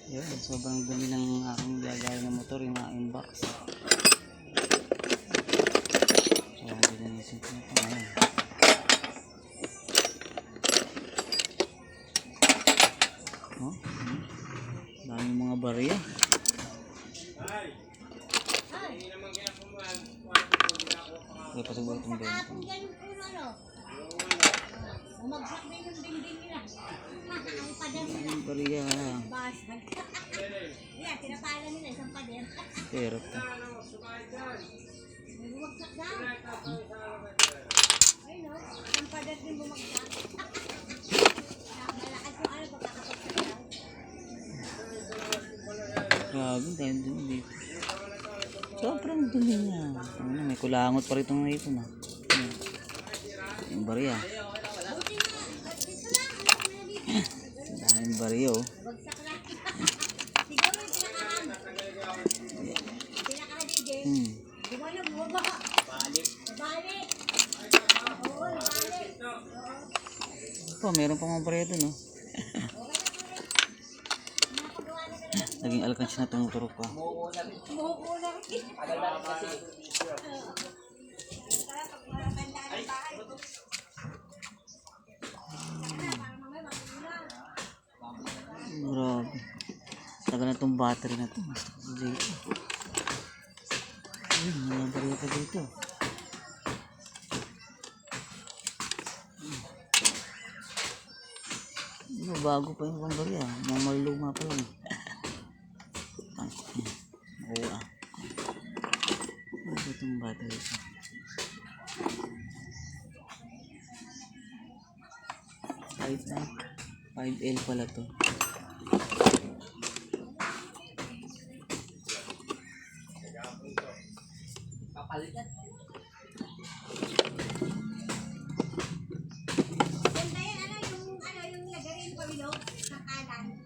Yun, sobrang dumi ng aking lagay ng motor, yung aking box. So, linisin ko ito ngayon. Oh, daming mga barya. Kaya pasagod itong bento. Umagsak din yung dingding nila. Daming barya. Yan, pinapala nila isang pader. Pero ito. Bumagsak daw. Ay no, isang pader din bumagsak. Malakad kung ano pagkakapagsak daw. Grabe, dahil dumi dito. Sobrang dumi niya. May kulangot pa rito ng ito na. Yung barya. Buti nga, dito lang. Daming barya oh. Bagsak lang. Siguro yung pinakahan. Pinakahan din, James. Gumano, bumaba. Balik. Oo, balik. Oh, meron pa mga barya dun oh. Naging alkansya na tumuturok pa. Umuupo na rin. Grabe. Tagal na itong battery na ito. Dito. Ayun, mga barya pa dito. Bago pa yung pang barya. Mga maluma pa lang. Oo ah. Ano ba itong battery ito? 5L pala to. Papalitan. Ganda yan, yung lagarin pa below sa kanan.